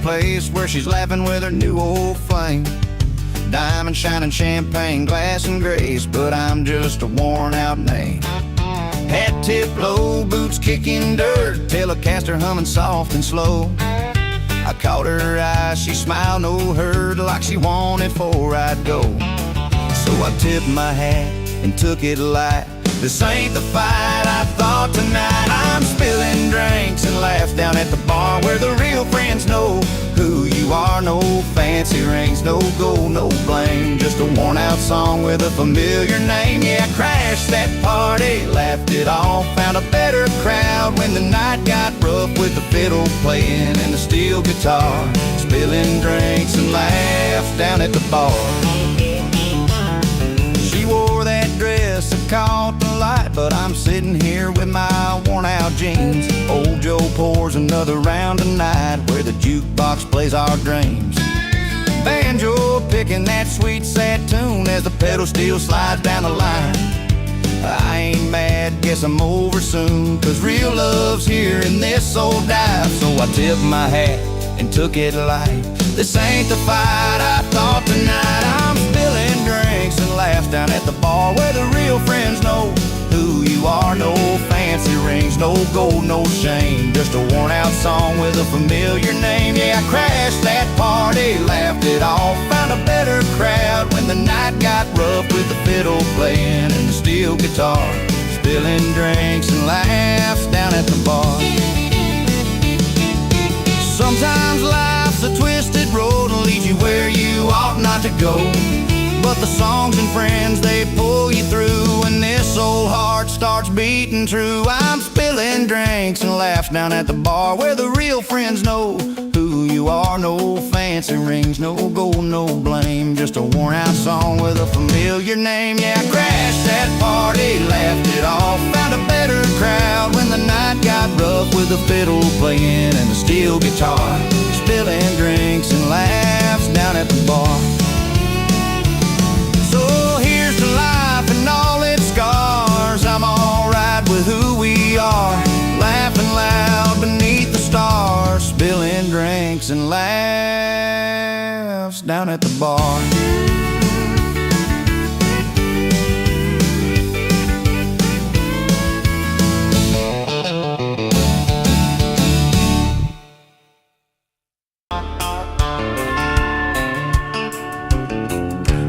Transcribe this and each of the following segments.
place where she's laughing with her new old flame. Diamond shining, champagne glass and grace, but I'm just a worn out name. Hat tip low, boots kicking dirt, Telecaster humming soft and slow. I caught her eyes, she smiled, no hurt, like she wanted before I'd go. So I tipped my hat and took it light. This ain't the fight I thought tonight. I'm spilling drinks and laugh down at the bar where the real friends know who you are. No fancy rings, no gold, no blame, just a worn out song with a familiar name. Yeah, I crashed that party, laughed it off, found a better crowd when the night got rough, with the fiddle playing and the steel guitar. Spilling drinks and laughs down at the bar. She wore that dress that caught the light, but I'm sitting here with my worn out jeans. Old Joe pours another round tonight where the jukebox plays our dreams. Banjo picking that sweet sad tune as the pedal steel slides down the line. I ain't mad, guess I'm over soon, 'cause real love's here in this old dive. So I tipped my hat and took it light. This ain't the fight I thought tonight. I'm spilling drinks and laughs down at the bar where the real friends know who you are. No fancy rings, no gold, no shame, just a worn out song with a familiar name. Yeah, I crashed that party, laughed it off, found a better crowd when the night got rough, with the fiddle playing and the steel guitar. Spilling drinks and laughs down at the bar. Sometimes life's a twisted road and leads you where you ought not to go, but the songs and friends, they pull you through when this old heart starts beating true. I'm spilling drinks and laughs down at the bar where the real friends know who you are. No fancy rings, no gold, no blame, just a worn out song with a familiar name. Yeah, I crashed that party, laughed it off, found a better crowd when the night got rough, with the fiddle playing and the steel guitar. Spilling drinks and laughs down at the bar. So here's to life and all its scars. I'm alright with who we are, laughing loud beneath the stars. Spilling drinks and laughs down at the bar.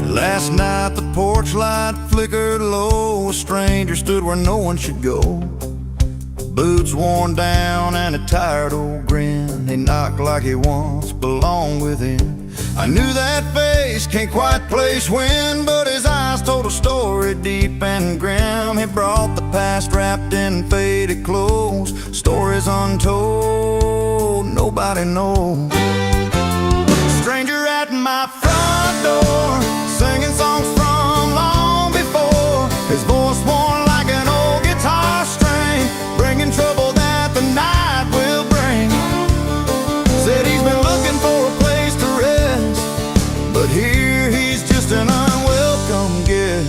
Last night the porch light flickered low, a stranger stood where no one should go. Boots worn down and a tired old grin, he knocked like he once belonged within. I knew that face, can't quite place when, but his eyes told a story deep and grim. He brought the past wrapped in faded clothes, stories untold, nobody knows. Stranger at my front door, singing songs from long before, his voice worn like an old guitar string, bringing trouble that the night will bring. Said he's been looking for a place to rest, but here he's just an unwelcome guest.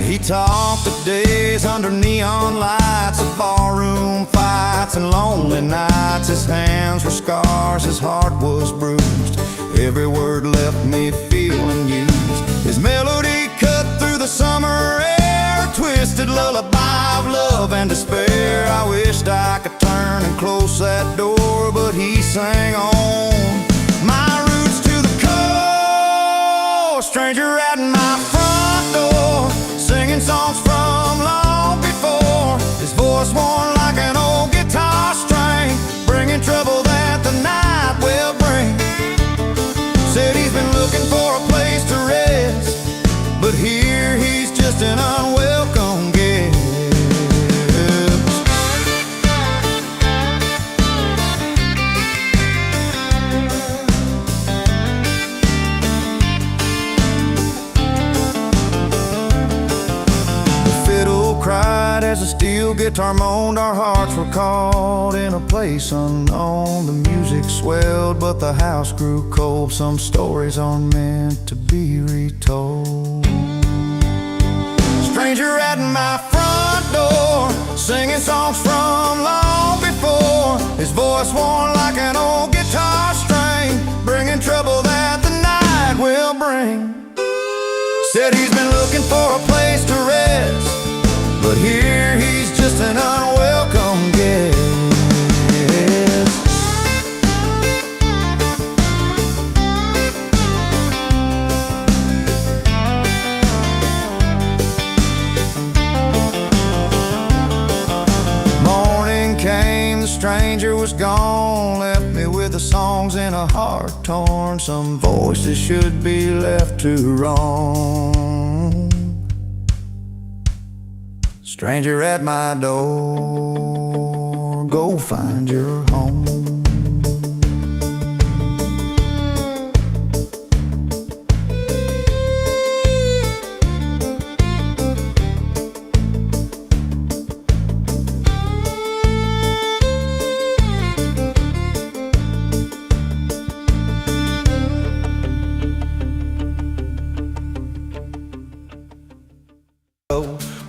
He talked of days under neon lights, of barroom fights and lonely nights. His hands were scars, his heart was bruised, every word left me feeling used. His melody cut through the summer air, twisted lullaby of love and despair. I wished I could turn and close that door, but he sang on. My roots to the core, stranger at my front door, singing songs from long before, his voice worn like an old guitar string, bringing trouble that the night will bring. Said he's been looking for a place to rest, but here he's just an unwelcome guest. Cried as a steel guitar moaned, our hearts were caught in a place unknown. The music swelled, but the house grew cold. Some stories aren't meant to be retold. Stranger at my front door, singing songs from long before, his voice worn like an old guitar string, bringing trouble that the night will bring. Said he's been looking for a place to rest, but here he's just an unwelcome guest. The stranger was gone, left me with the songs in a heart torn. Some voices should be left to roam. Stranger at my door, go find your home.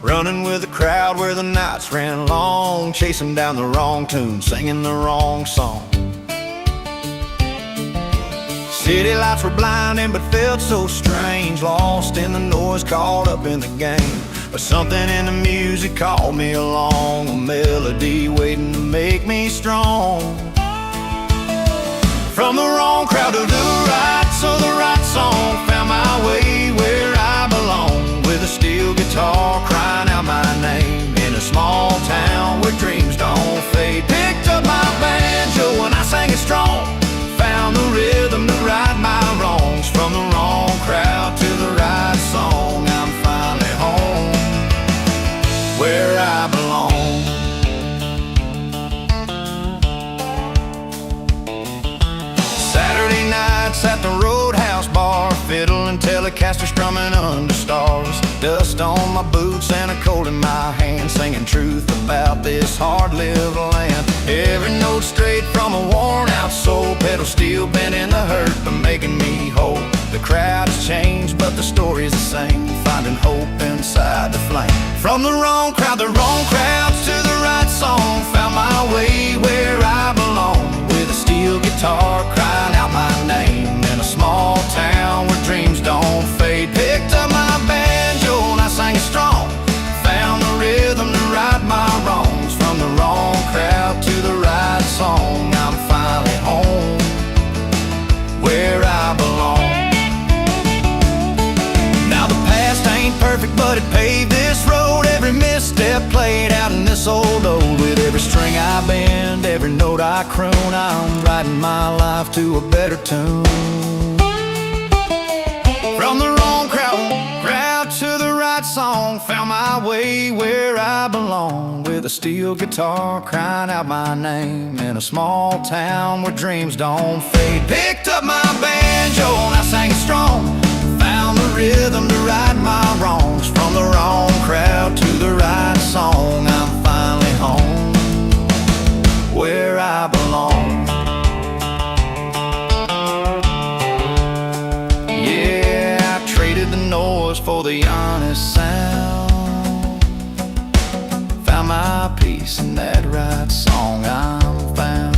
Running with the crowd where the nights ran long, chasing down the wrong tune, singing the wrong song. City lights were blinding but felt so strange, lost in the noise, caught up in the game. But something in the music called me along, a melody waiting to make me strong. From the wrong crowd to the right, so the right song found my way where I belong. With a steel guitar crying out my name, in a small town where dreams don't fade. Picked up my banjo and I sang it strong, found the rhythm to right my wrongs. From the wrong crowd to the right song, I'm finally home where I belong. Saturday nights at the Roadhouse bar, fiddle and Telecaster strumming under stars. Dust on my boots and a cold in my hand, singing truth about this hard-lived land. Every note straight from a worn-out soul, pedal steel bending the hurt but making me whole. The crowd has changed but the story's the same, finding hope inside the flame. From the wrong crowd, the wrong crowds to the right song, found my way where I belong. With a steel guitar crying out my name, in a small town where dreams don't fade. Picked up my banjo and I sang it strong, found the rhythm to right my wrongs. From the wrong crowd to the right song, I'm finally home where I belong. Now the past ain't perfect but it paved this road. Every misstep played out in this old ode. With every string I bend, every note I croon, I'm writing my life to a better tune. From the wrong crowd to the right song, found my way where I belong. With a steel guitar crying out my name, in a small town where dreams don't fade. Picked up my banjo and I sang it strong, found the rhythm to right my wrongs. From the wrong crowd to the right song, I'm finally home where I belong. Noise for the honest sound, found my peace in that right song, I'm found.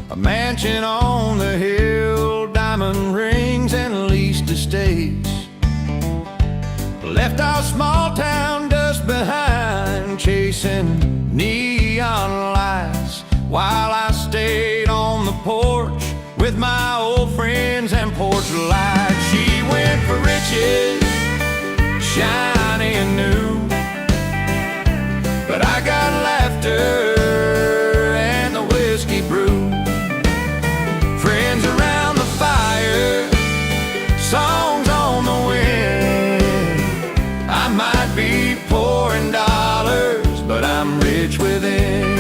A mansion on the hill, diamond rings and leased estates, left our small town dust behind, chasing neon lights, while I stayed on the porch with my old friends and porch lights. She went for riches, shiny and new, but I got laughter and the whiskey brew. Friends around the fire, songs on the wind. I might be poor in dollars, but I'm rich within.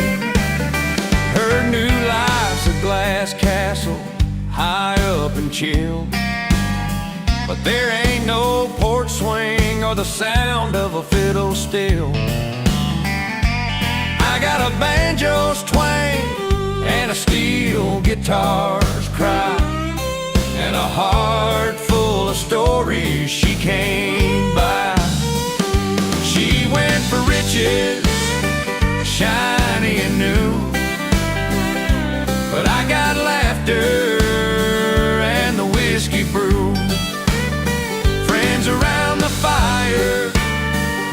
Her new life's a glass castle, high up and chill, but there ain't no porch swing or the sound of a fiddle still. I got a banjo's twang and a steel guitar's cry, and a heart full of stories she came by. She went for riches, shiny and new, but I got laughter and the whiskey brew. Friends around the fire,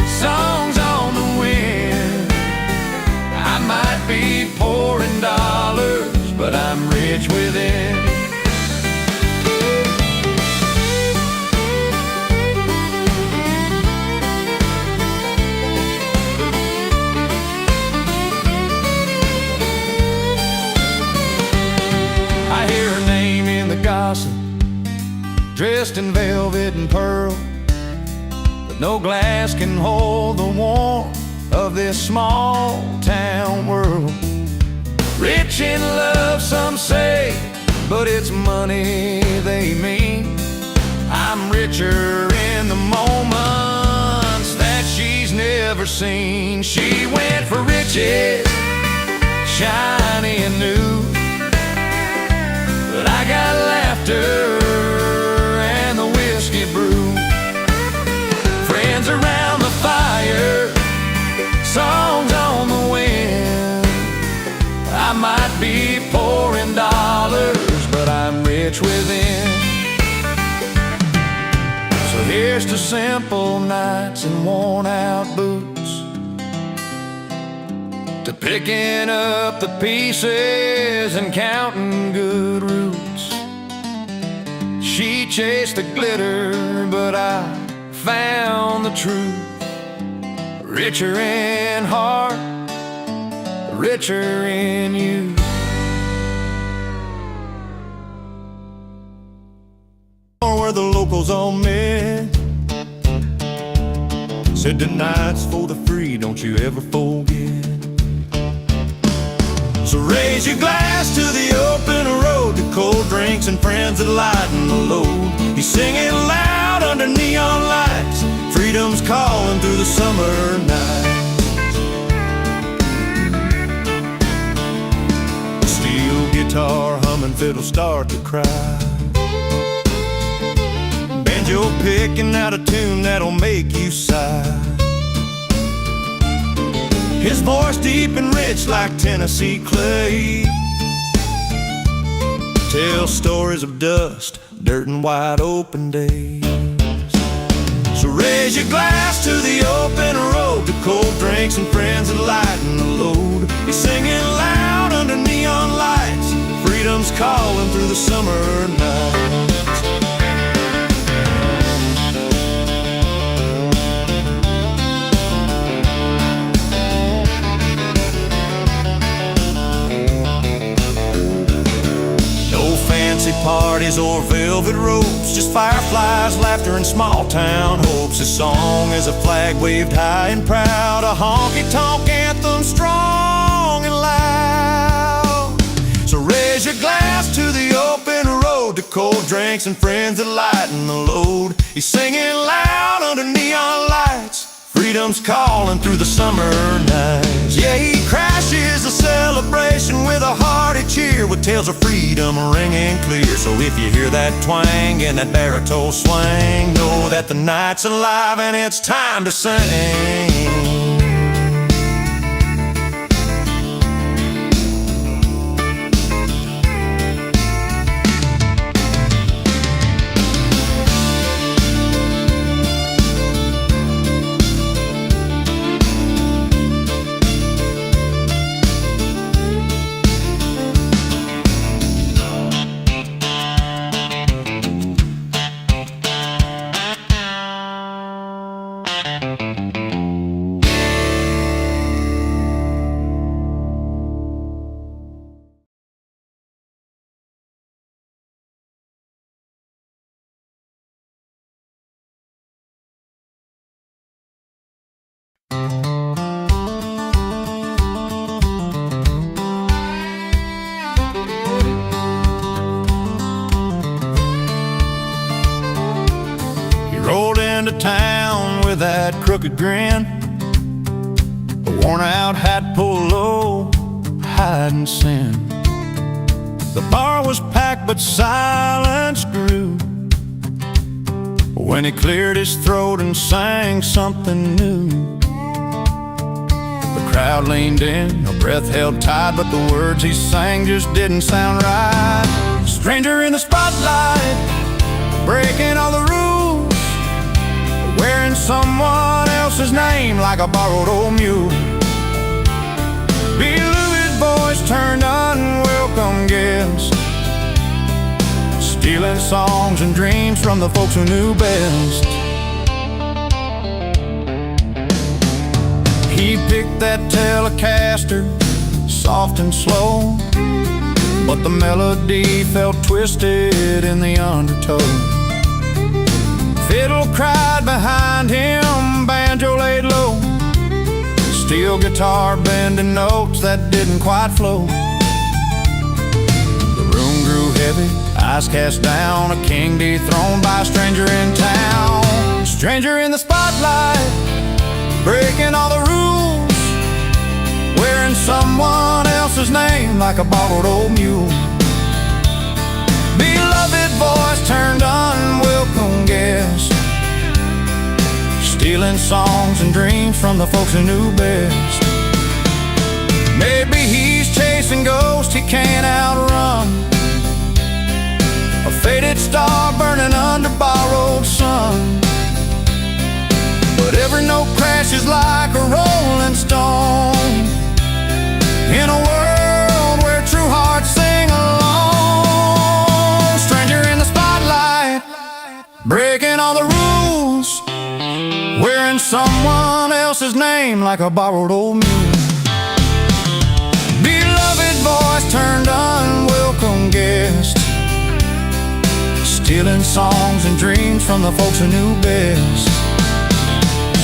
songs on the wind. I might be poor in dollars, but I'm rich within. I hear her name in the gossip, dressed in velvet and pearl, but no glass can hold the warmth of this small town world. Rich in love, some say, but it's money they mean. I'm richer in the moments that she's never seen. She went for riches, shiny and new, but I got laughter and the whiskey brew. Friends around the fire, songs on the wind. I might be poor in dollars, but I'm rich within. So here's to simple nights and worn out boots, to picking up the pieces and counting good roots. She chased the glitter, but I found the truth. Richer in heart, richer in you. Where the locals all met, said tonight's for the free, don't you ever forget. So raise your glass to the open road, to cold drinks and friends that lighten the load. He's singing loud under neon lights, freedom's calling through the summer nights. Steel guitar humming, fiddle start to cry, banjo picking out a tune that'll make you sigh. His voice deep and rich like Tennessee clay, tells stories of dust, dirt and wide open days. So raise your glass to the open road, to cold drinks and friends that lighten the load. He's singing loud under neon lights, freedom's calling through the summer nights. Parties or velvet ropes, just fireflies, laughter, and small town hopes. This song is a flag waved high and proud, a honky-tonk anthem strong and loud. So raise your glass to the open road, to cold drinks and friends that lighten the load. He's singing loud under neon lights, freedom's calling through the summer nights. Yeah, he crashes a celebration with a hearty cheer, with tales of freedom ringing clear. So if you hear that twang and that baritone swing, know that the night's alive and it's time to sing. Rolled into town with that crooked grin, worn out hat pulled low, hiding sin. The bar was packed but silence grew when he cleared his throat and sang something new. The crowd leaned in, a breath held tight, but the words he sang just didn't sound right. Stranger in the spotlight, breaking all the rules, wearing someone else's name like a borrowed old mule. Beloved voice turned unwelcome guest, stealing songs and dreams from the folks who knew best. He picked that Telecaster, soft and slow, but the melody felt twisted in the undertow. Fiddle cried behind him, banjo laid low, steel guitar bending notes that didn't quite flow. The room grew heavy, eyes cast down, a king dethroned by a stranger in town. Stranger in the spotlight, breaking all the rules, wearing someone else's name like a borrowed old mule. Beloved voice turned unwelcome guest, stealing songs and dreams from the folks who knew best. Maybe he's chasing ghosts he can't outrun, a faded star burning under borrowed sun. But every note crashes like a rolling stone in a world where true hearts sing alone. Stranger in the spotlight, breaking all the rules, wearing someone else's name like a borrowed old mule. Beloved voice turned unwelcome guest, stealing songs and dreams from the folks who knew best.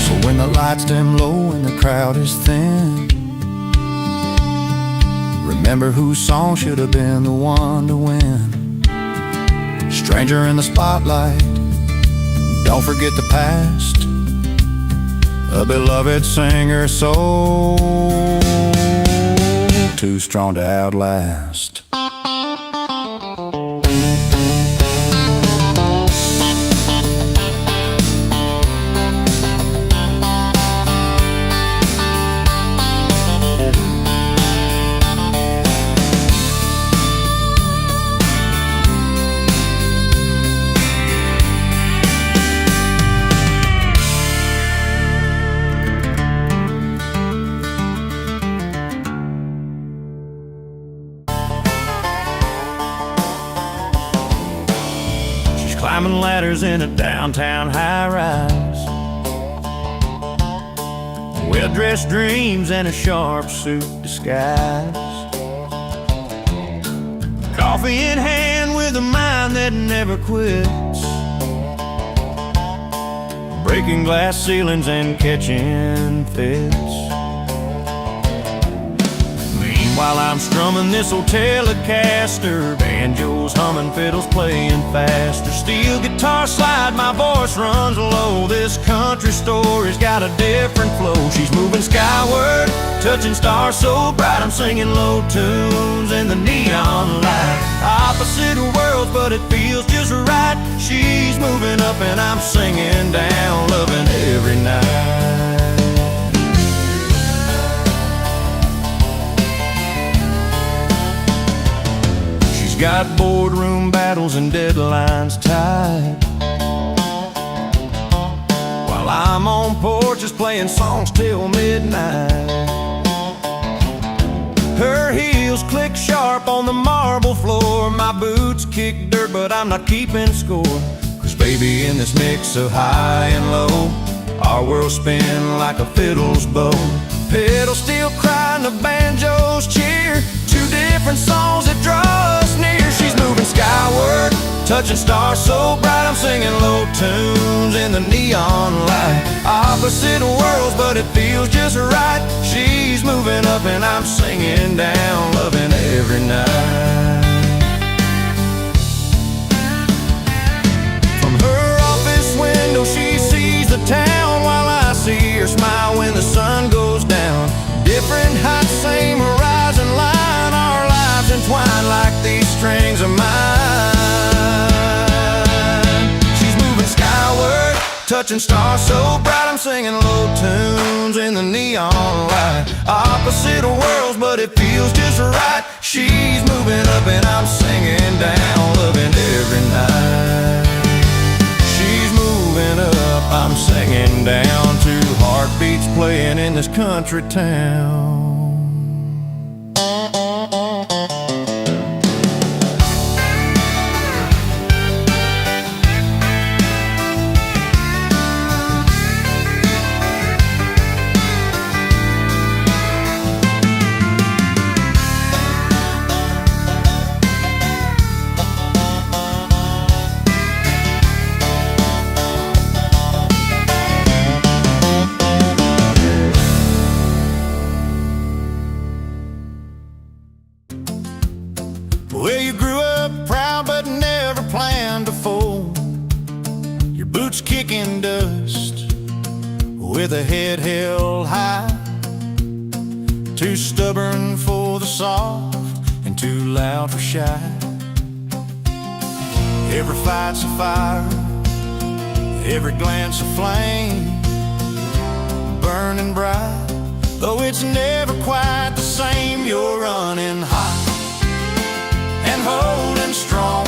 So when the lights dim low and the crowd is thin, remember whose song should have been the one to win. Stranger in the spotlight, don't forget the past, a beloved singer so too strong to outlast. Climbing ladders in a downtown high-rise, well-dressed dreams and a sharp suit disguise, coffee in hand with a mind that never quits, breaking glass ceilings and catching fits. While I'm strumming this old Telecaster, banjos humming, fiddles playing faster, steel guitar slide, my voice runs low. This country story's got a different flow. She's moving skyward, touching stars so bright, I'm singing low tunes in the neon light. Opposite worlds, but it feels just right. She's moving up and I'm singing down, loving every night. Got boardroom battles and deadlines tied, while I'm on porches playing songs till midnight. Her heels click sharp on the marble floor, my boots kick dirt but I'm not keeping score. 'Cause baby, in this mix of high and low, our world's spin like a fiddle's bow. Pedals still cry and the banjos cheer, two different songs that draw us near. She's moving skyward, touching stars so bright, I'm singing low tunes in the neon light. Opposite worlds, but it feels just right. She's moving up and I'm singing down, loving every night. From her office window she sees the town, while I see her smile when the sun goes down. I'd same horizon line, our lives entwined like these strings of mine. She's moving skyward, touching stars so bright, I'm singing low tunes in the neon light. Opposite of worlds, but it feels just right. She's moving up and I'm singing down, loving every night. She's moving up, I'm singing down, to heartbeats playing in this country town. Well, you grew up proud but never planned to fold. Your boots kicking dust with a head held high. Too stubborn for the soft and too loud for shy. Every fight's a fire, every glance a flame, burning bright, though it's never quite the same. You're running hot and holding strong,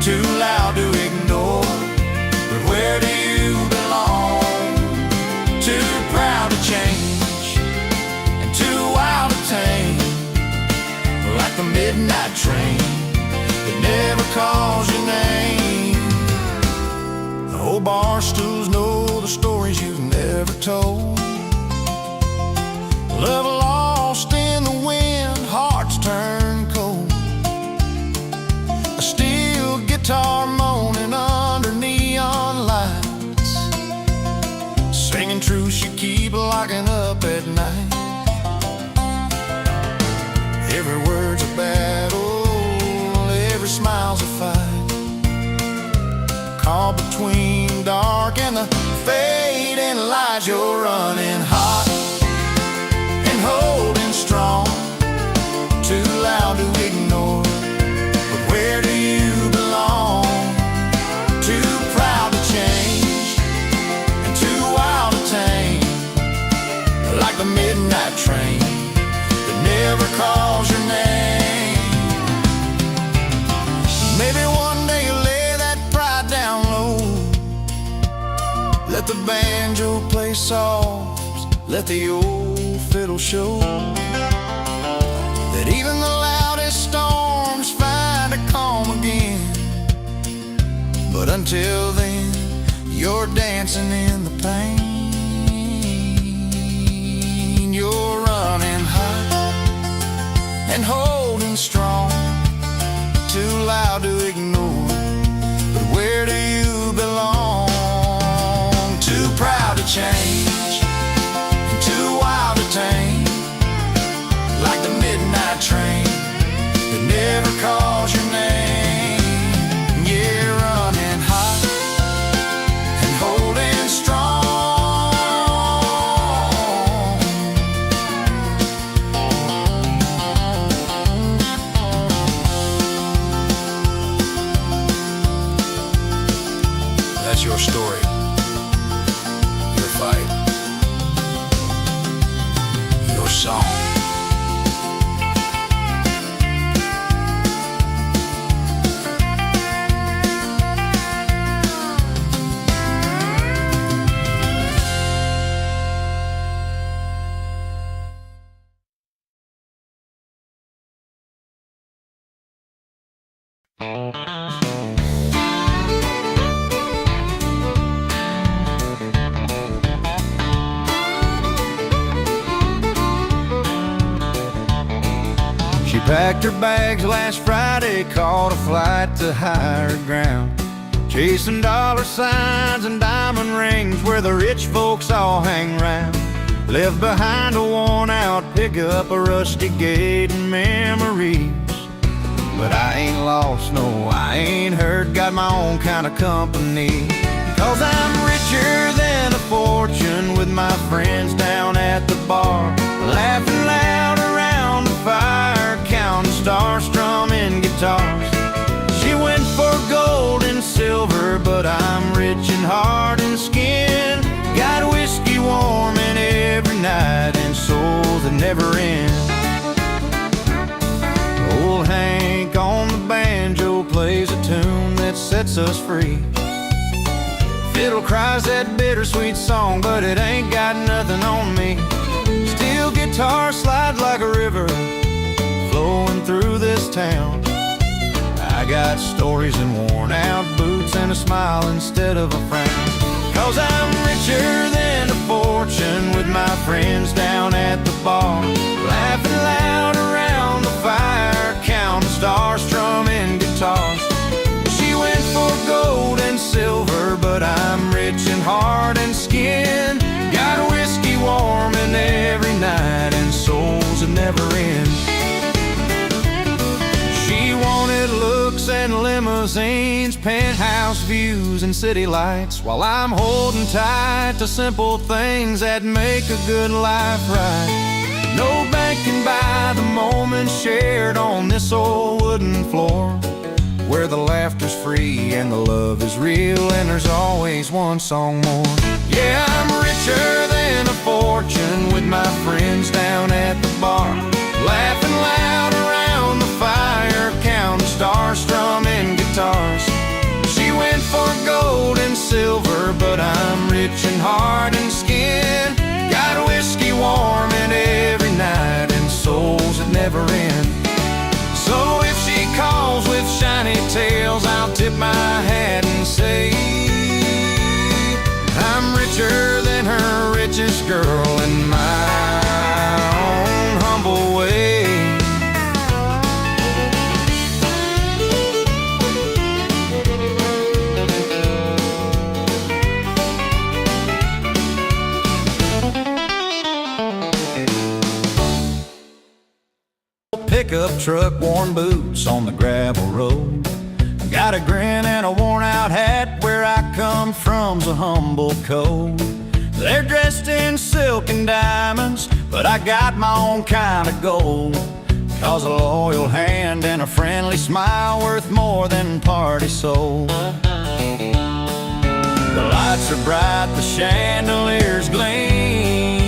too loud to ignore, but where do you belong? Too proud to change and too wild to tame, like the midnight train that never calls your name. The old bar stools know the stories you've never told. Love lost in the wind, hearts turn cold. A steel guitar moaning under neon lights, singing truths you keep locking up at night. Every word's a battle, every smile's a fight, caught between dark and the fading lights. You're running hot and holding strong, too loud to ignore, but where do you belong? Too proud to change and too wild to tame, like the midnight train that never calls your name. Maybe one day you'll lay that pride down low, let the banjo play soft, let the old fiddle show that even the loudest storms find a calm again. But until then, you're dancing in the pain. You're running hot and holding strong, too loud to ignore, but where do you belong? Too proud to change and too wild to tame, like the midnight train that never calls your name. Yeah, running hot and holding strong. That's your story, your fight, your song. She packed her bags last Friday, caught a flight to higher ground, chasing dollar signs and diamond rings where the rich folks all hang round. Left behind a worn-out pickup, a rusty gate, and memories. But I ain't lost, no, I ain't hurt, got my own kind of company. 'Cause I'm richer than a fortune, with my friends down at the bar, laughing sets us free. Fiddle cries that bittersweet song, but it ain't got nothing on me. Steel guitar slides like a river flowing through this town. I got stories and worn out boots and a smile instead of a frown. 'Cause I'm richer than a fortune with my friends down at the bar, laughing loud around the fire, counting stars, strumming guitars. She went for gold and silver, but I'm rich in heart and skin. Got whiskey warming every night and souls that never end. She wanted looks and limousines, penthouse views and city lights, while I'm holding tight to simple things that make a good life right. No bank can buy the moments shared on this old wooden floor, where the laughter's free and the love is real, and there's always one song more. Yeah, I'm richer than a fortune with my friends down at the bar, laughing loud around the fire, counting stars, strumming guitars. She went for gold and silver, but I'm rich in heart and skin. Got whiskey warming every night and souls that never end. So if she calls with shiny tails, I'll tip my hat and say I'm richer than her richest girl in my own humble way. Pickup truck, worn boots on the gravel road. Got a grin and a worn out hat, where I come from's a humble code. They're dressed in silk and diamonds, but I got my own kind of gold. 'Cause a loyal hand and a friendly smile worth more than party sold. The lights are bright, the chandeliers gleam,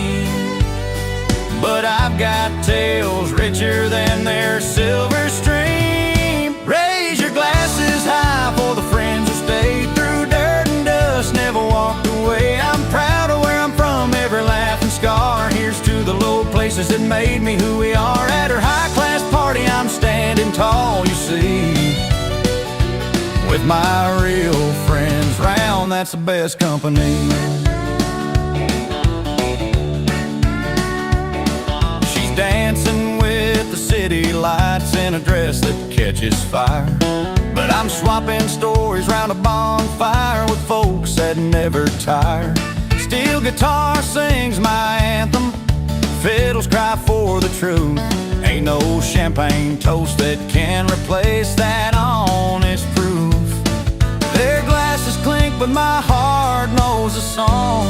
but I've got tales richer than their silver stream. Raise your glasses high for the friends who stayed through dirt and dust, never walked away. I'm proud of where I'm from, every laugh and scar. Here's to the low places that made me who we are. At her high-class party, I'm standing tall, you see, with my real friends round, that's the best company. Dancing with the city lights in a dress that catches fire, but I'm swapping stories round a bonfire with folks that never tire. Steel guitar sings my anthem, fiddles cry for the truth. Ain't no champagne toast that can replace that honest proof. Their glasses clink, but my heart knows a song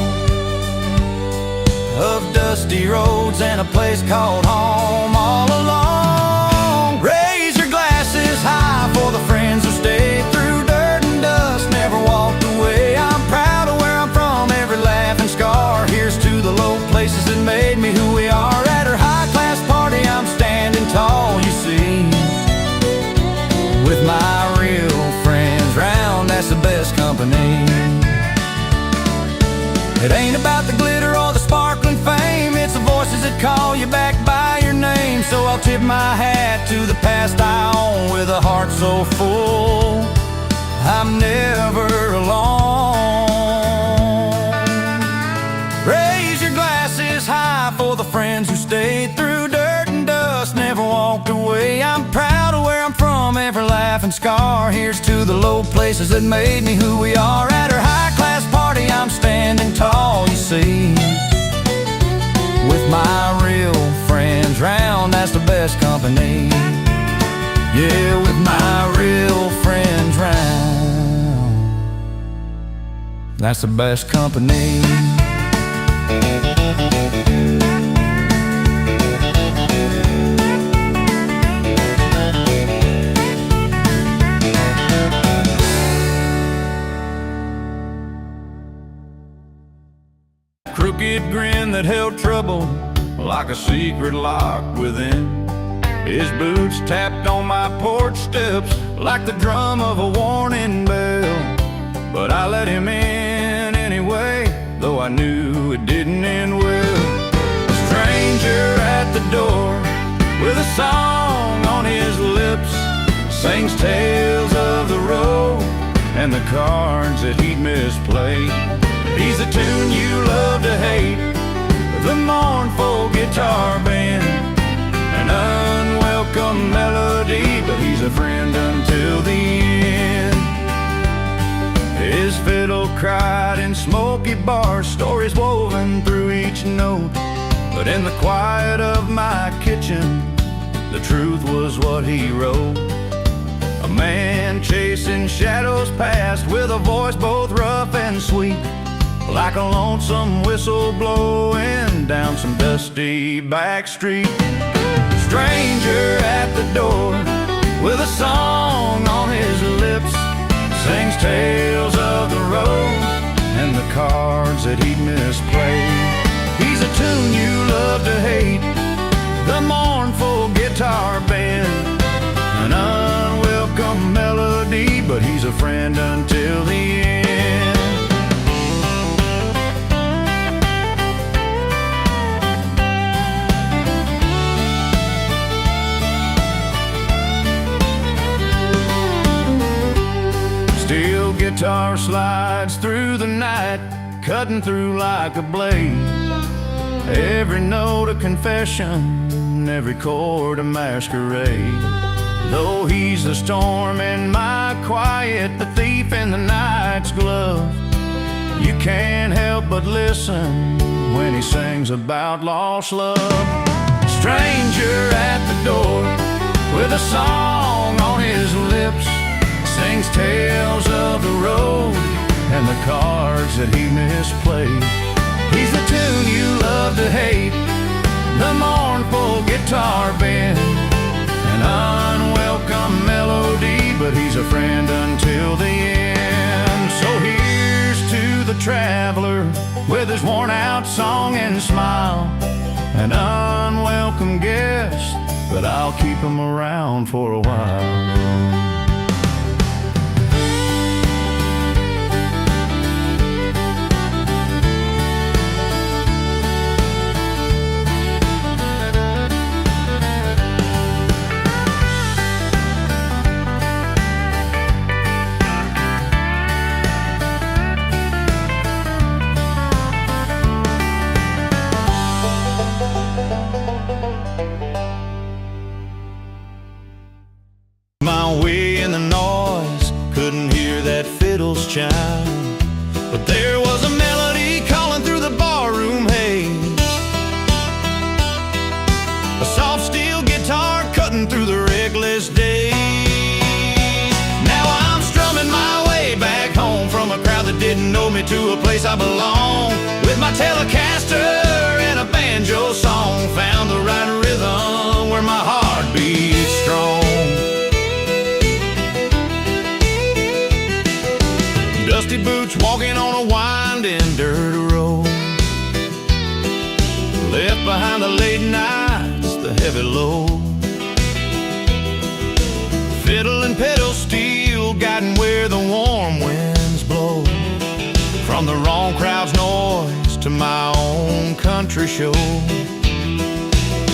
of dusty roads and a place called home all along. Raise your glasses high for the friends who stayed through dirt and dust, never walked away. I'm proud of where I'm from, every laugh and scar. Here's to the low places that made me who we are. At her high-class party, I'm standing tall, you see, with my real friends round, that's the best company. It ain't about the glitter or the sparkling fame, it's the voices that call you back by your name. So I'll tip my hat to the past I own, with a heart so full I'm never alone. Raise your glasses high for the friends who stayed through dirt and dust, never walked away. I'm proud of where I'm from, every laugh and scar. Here's to the low places that made me who we are. At her high-class party, I'm standing tall, you see, with my real friends round, that's the best company. Yeah, with my real friends round, that's the best company. Crooked grin that held trouble like a secret lock within. His boots tapped on my porch steps like the drum of a warning bell. but I let him in anyway, though I knew it didn't end well. A stranger at the door with a song on his lips sings tales of the road and the cards that he'd misplayed. He's the tune you love to hate, the mournful guitar band, an unwelcome melody, but he's a friend until the end. His fiddle cried in smoky bars, stories woven through each note, but in the quiet of my kitchen, the truth was what he wrote. A man chasing shadows past with a voice both rough and sweet, like a lonesome whistle blowing down some dusty back street. Stranger at the door with a song on his lips sings tales of the road and the cards that he'd misplayed. He's a tune you love to hate, the mournful guitar band, an unwelcome melody, but he's a friend until the end. Steel guitar slides through the night, cutting through like a blade. Every note a confession, every chord a masquerade. Though he's the storm in my quiet, the thief in the night's glove, you can't help but listen when he sings about lost love. Stranger at the door with a song on his lips sings tales of the road and the cards that he misplayed. He's the tune you love to hate, the mournful guitar band, an unwelcome melody, but he's a friend until the end. So here's to the traveler with his worn out song and smile, an unwelcome guest, but I'll keep him around for a while. My way in the noise, couldn't hear that fiddle's chime, but there was a melody calling through the barroom haze, a soft steel guitar cutting through the reckless days. Now I'm strumming my way back home from a crowd that didn't know me to a place I belong, with my Telecaster and a banjo song, found the right rhythm where my heart beats strong. Dusty boots walking on a winding dirt road, left behind the late nights, the heavy load. Fiddle and pedal steel guiding where the warm winds blow, from the wrong crowd's noise to my own country show.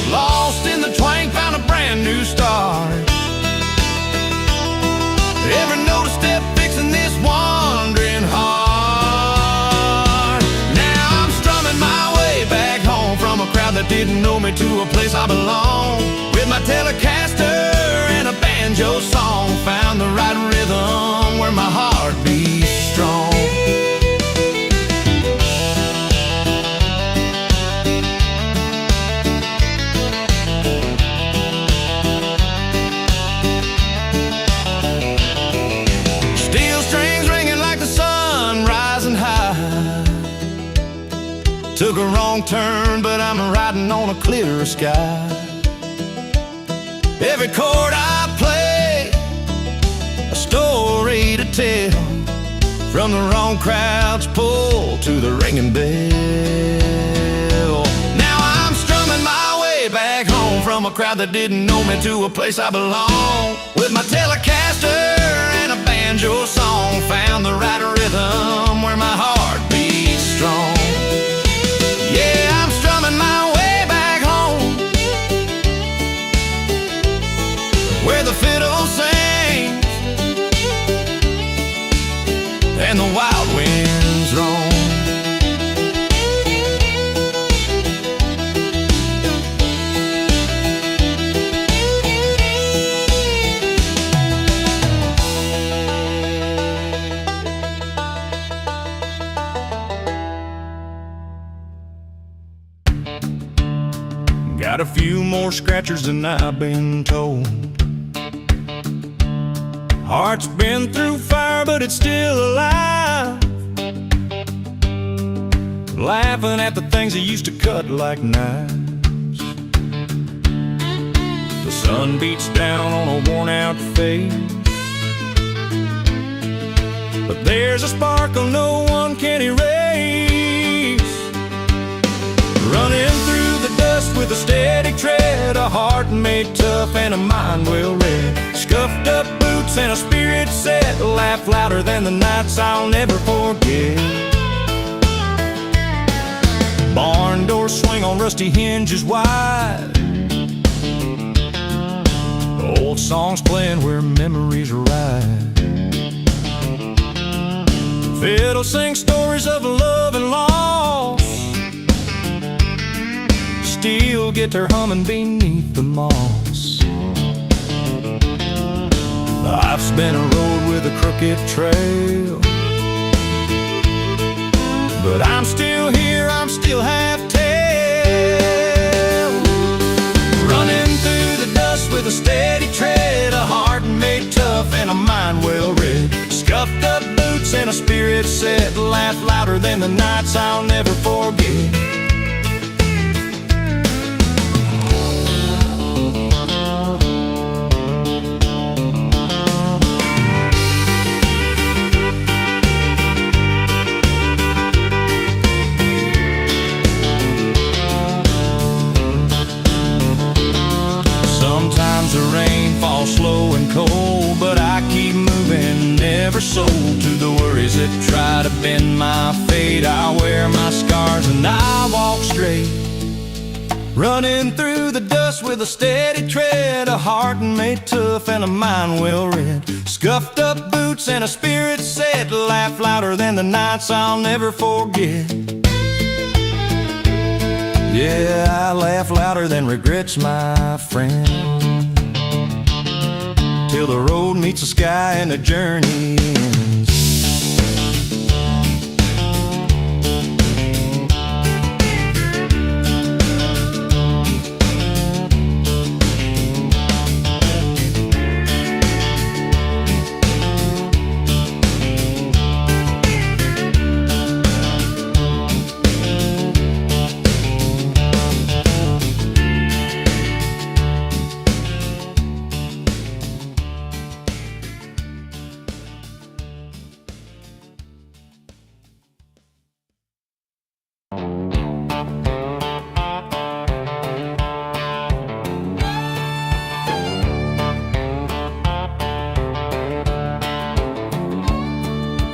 Lost in the twang, found a brand new start, every note a step fixing this wandering heart. Now I'm strumming my way back home from a crowd that didn't know me to a place I belong, with my Telecaster and a banjo song, found the right rhythm where my heart beats strong. Took a wrong turn, but I'm riding on a clearer sky. Every chord I play, a story to tell, from the wrong crowd's pull to the ringing bell. Now I'm strumming my way back home from a crowd that didn't know me to a place I belong, with my Telecaster and a band banjo song found the right rhythm where my heart beats strong. Yeah, I'm strumming my way back home, where the fiddle sings and the wild winds roam. Got a few more scratchers than I've been told. Heart's been through fire, but it's still alive, laughing at the things that used to cut like knives. The sun beats down on a worn-out face, but there's a sparkle no one can erase. Running through the dust with a steady tread, a heart made tough and a mind well read. Scuffed up boots and a spirit set, laugh louder than the nights I'll never forget. Barn doors swing on rusty hinges wide, old songs playing where memories ride. Fiddle sings stories of love and loss, steel guitar humming beneath the moss. Life's been a road with a crooked trail, but I'm still here, I'm still half-tailed. Running through the dust with a steady tread, a heart made tough and a mind well read. Scuffed up boots and a spirit set, laugh louder than the nights I'll never forget. Sometimes the rain falls slow and cold, but I keep moving, never sold to the worries that try to bend my fate. I wear my scars and I walk straight, running through the dust with a steady tread, a heart made tough and a mind well read. Scuffed up boots and a spirit set, laugh louder than the nights I'll never forget. Yeah, I laugh louder than regrets, my friend, till the road meets the sky and the journey ends.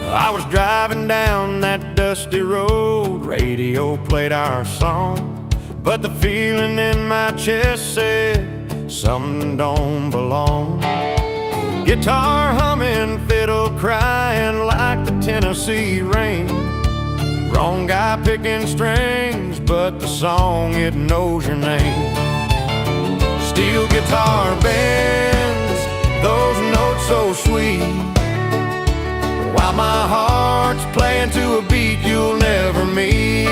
I was driving down that dusty road, radio played our song, but the feeling in my chest said something don't belong. Guitar humming, fiddle crying like the Tennessee rain. Wrong guy picking strings, but the song, it knows your name. Steel guitar bends, those notes so sweet, while my heart's playing to a beat you'll never meet.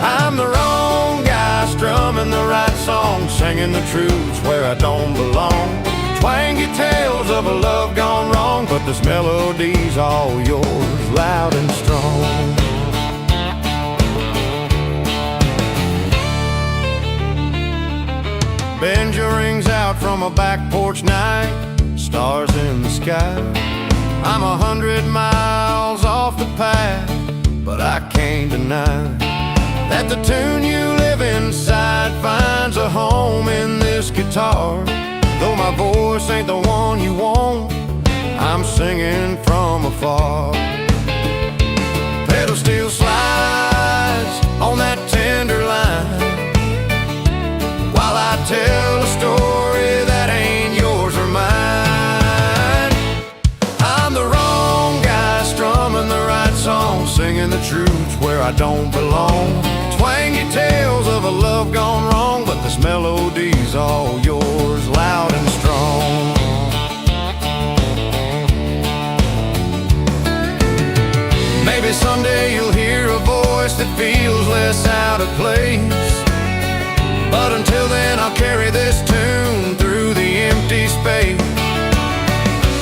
I'm the wrong guy strumming the right song, singing the truths where I don't belong. Twangy tales of a love gone wrong, but this melody's all yours, loud and strong. Banjo rings out from a back porch night, stars in the sky. I'm 100 miles off the path, but I can't deny that the tune you live inside finds a home in this guitar. Though my voice ain't the one you want, singing from afar. Pedal steel slides on that tender line, while I tell a story that ain't yours or mine. I'm the wrong guy strumming the right song, singing the truth where I don't belong. Twangy tales of a love gone wrong, but this melody's all yours, loud and strong. Maybe someday you'll hear a voice that feels less out of place, but until then I'll carry this tune through the empty space.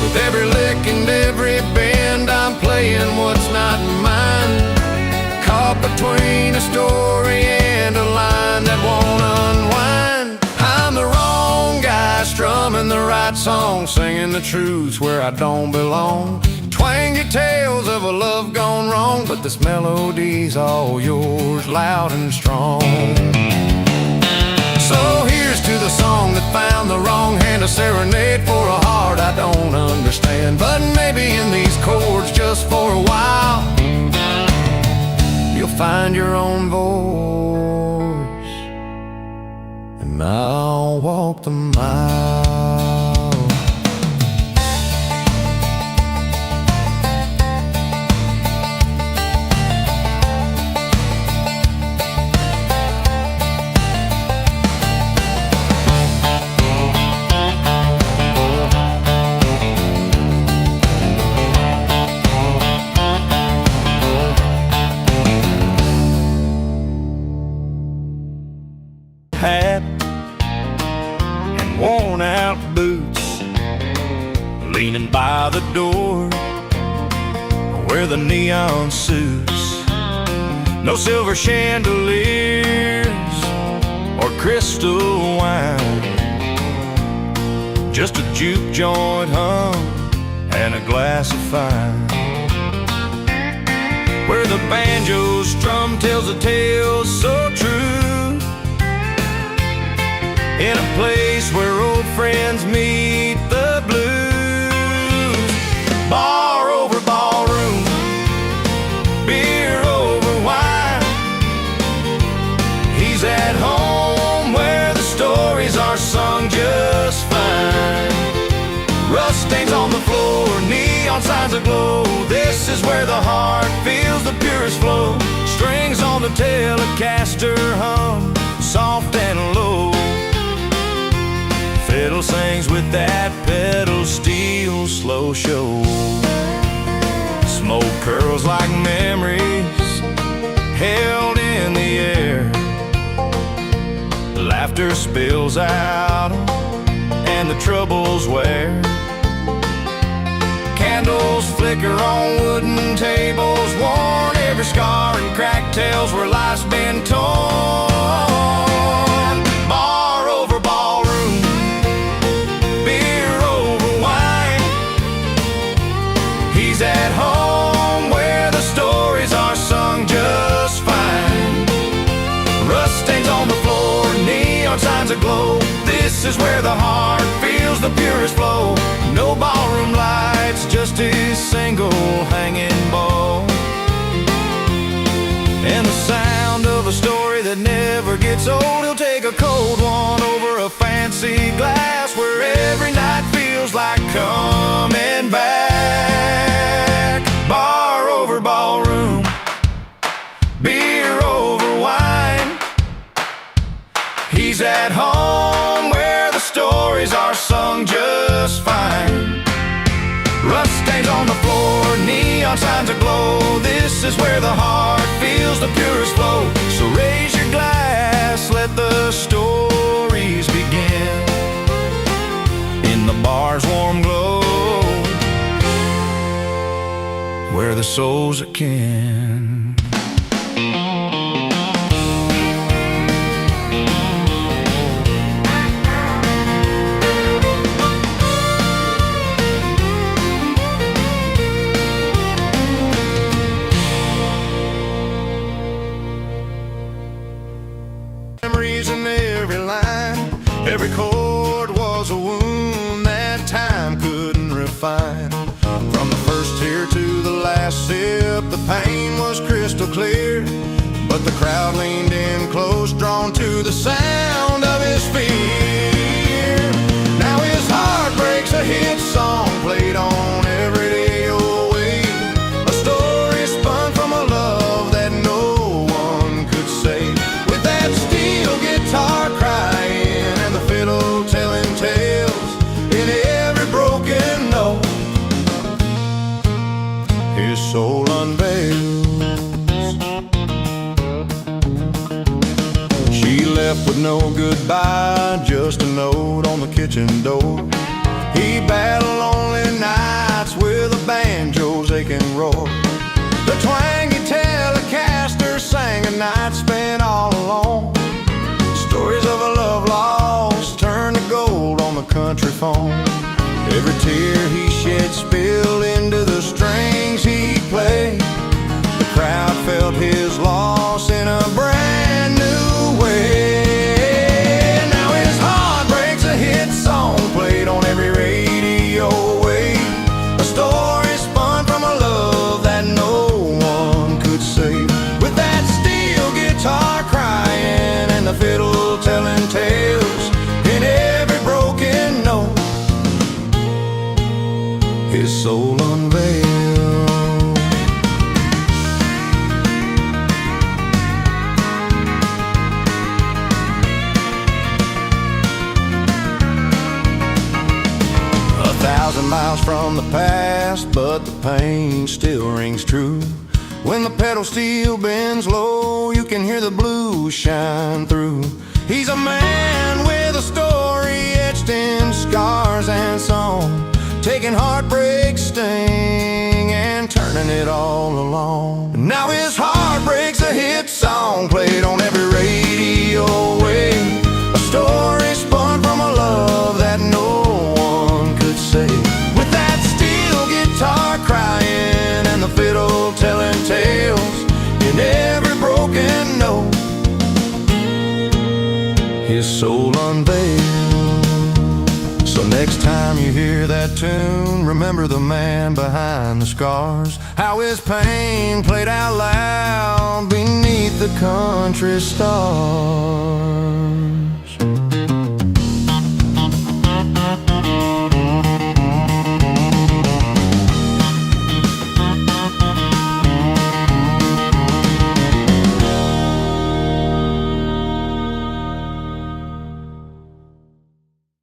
With every lick and every bend, I'm playing what's not mine, caught between a story and a line that won't unwind. I'm the wrong guy strumming the right song, singing the truth where I don't belong. Twangy tales of a love gone wrong, but this melody's all yours, loud and strong. So here's to the song that found the wrong hand, a serenade for a heart I don't understand. But maybe in these chords, just for a while, you'll find your own voice, and I'll walk the mile. Hat and worn out boots, leaning by the door where the neon suits. No silver chandeliers or crystal wine, just a juke joint hum and a glass of fine, where the banjo's strum tells a tale so true, in a place where old friends meet the blues. Bar over ballroom, beer over wine, he's at home where the stories are sung just fine. Rust stains on the floor, neon signs aglow, this is where the heart feels the purest flow. Strings on the Telecaster hum, soft and low, fiddle sings with that pedal steel slow show. Smoke curls like memories held in the air, laughter spills out and the troubles wear. Candles flicker on wooden tables, worn every scar and cracked tales where life's been torn. Bar over ballroom, he's at home where the stories are sung just fine. Rust stains on the floor, neon signs aglow, this is where the heart feels the purest flow. No ballroom lights, just his single hanging bow, and the sound of a story that never gets old. He'll take a cold one over a fancy glass, where every night feels like coming back. Bar over ballroom, beer over wine, he's at home where the stories are sung just fine. Rust stains on the floor, neon signs aglow, this is where the heart feels the purest flow. So raise your glass, let the stories begin in the bar's warm glow, where the soul's akin. Memories in every line, every chord was a wound that time couldn't refine. last sip, the pain was crystal clear. But the crowd leaned in close, drawn to the sound of his fear. Now his heart breaks, a hit song played on every radio wave. A story spun from a love that no one could save. With that steel guitar crying and the fiddle telling tales in every broken note, his soul unveils. She left with no goodbye, just a note on the kitchen door. He battled lonely nights with a banjo's aching roar. The twangy Telecaster sang a night spent all alone. Stories of a love lost turned to gold on the country phone. Every tear he shed spilled into the strings he played. The crowd felt his loss in a brand new way. Now his heart breaks, a hit song played on every radio wave. A story spun from a love that no one could save. With that steel guitar crying and the fiddle telling tales in every broken note, his soul unveiled. 1,000 miles from the past, but the pain still rings true. When the pedal steel bends low, you can hear the blues shine through. He's a man with a story etched in scars and song, taking heartbreak sting and turning it all along. Now his heart breaks, a hit song played on every radio wave. A story spun from a love that no one could save. With that steel guitar crying and the fiddle telling tales in every broken note, his soul unveiled. So next time you hear that tune, remember the man behind the scars, how his pain played out loud beneath the country stars.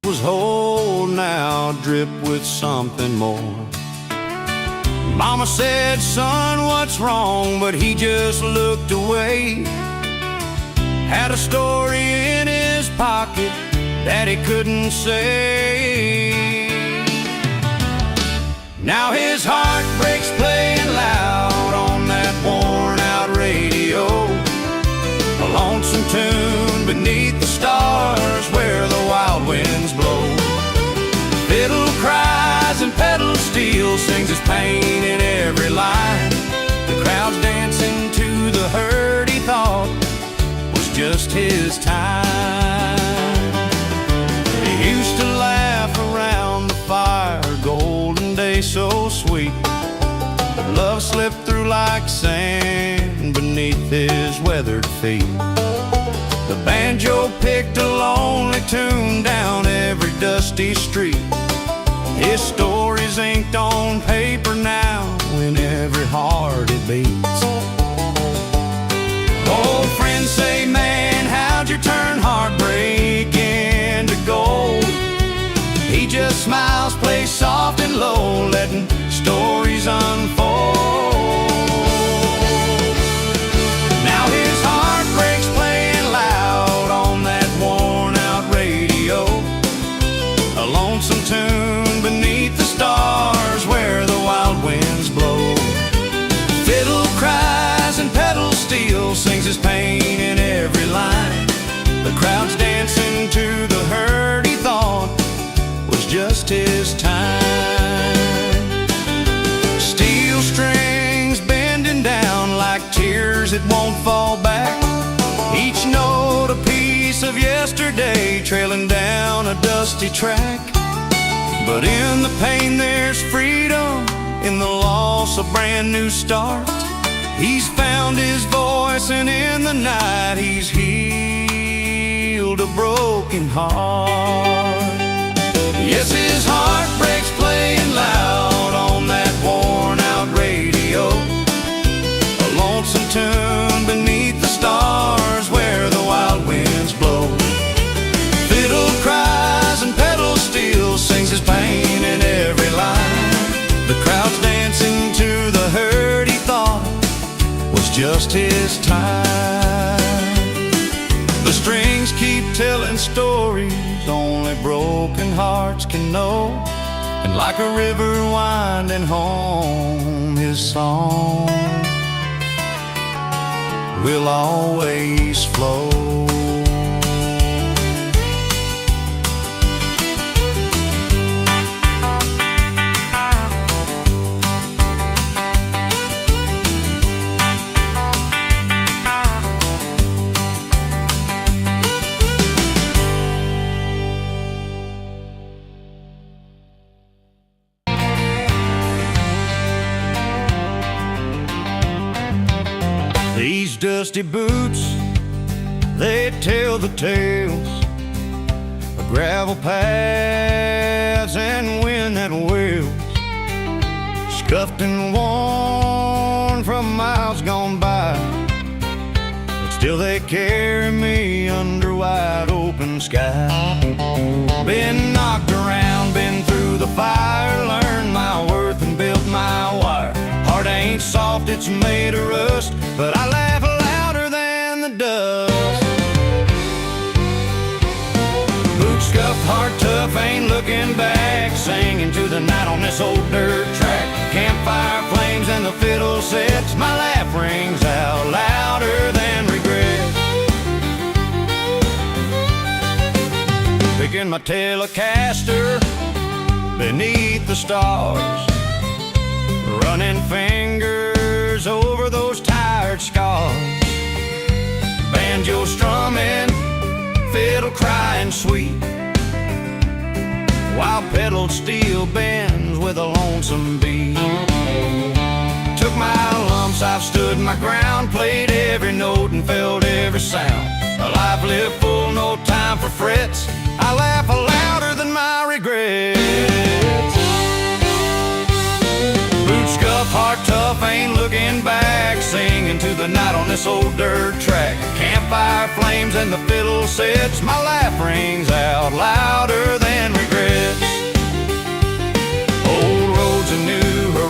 Was whole, now drip with something more. Mama said, son, what's wrong? But he just looked away. Had a story in his pocket that he couldn't say. Now his heart breaks playing loud on that worn out radio. A lonesome tune beneath the stars where the wild winds blow. Fiddle cries and pedal steel sings his pain in every line. The crowd's dancing to the hurt he thought was just his time. He used to laugh around the fire, golden days so sweet. But love slipped through like sand beneath his weathered feet. The banjo picked a lonely tune down every dusty street. His story's inked on paper now in every heart it beats. Old friends say, man, how'd you turn heartbreak into gold? He just smiles, plays soft and low, letting stories unfold. Now his heart breaks playing loud on that worn out radio. A lonesome tune beneath the stars where the wild winds blow. Fiddle cries and pedal steel sings his pain in every line. The crowd's dancing to the hurt he thought was just his time. Steel strings bending down like tears that won't fall back. Each note a piece of yesterday trailing down a dusty track. But in the pain there's freedom, In the loss, a brand new start. He's found his voice, and in the night he's healed a broken heart. Yes, his heart breaks playing loud on that worn-out radio, a lonesome tune beneath the stars where the wild winds blow. Fiddle cries and pedal steel sings his pain in every line. The crowd's dancing to the hurt he thought was just his time. The strings keep telling stories only broken hearts can know, and like a river winding home, his song will always flow. These dusty boots, they tell the tales of gravel paths and wind that wails, scuffed and worn from miles gone by, but still they carry me under wide open sky. Been knocked around, been through the fire, learned my worth and built my wire. Heart ain't soft, it's made of rust, but I laugh louder than the dust. Boot scuffed, heart tough, ain't looking back, singing to the night on this old dirt track. Campfire flames and the fiddle sets, my laugh rings out louder than regret. Picking my Telecaster beneath the stars, running fingers over those tired scars. Banjo strumming, fiddle crying sweet, while pedal steel bends with a lonesome beat. Took my lumps, I've stood my ground, played every note and felt every sound. A life lived full, no time for frets, I laugh louder than my regrets. Boot scuff, heart tough, ain't looking back, singing to the night on this old dirt track. Campfire flames and the fiddle sets, my laugh rings out louder than regret.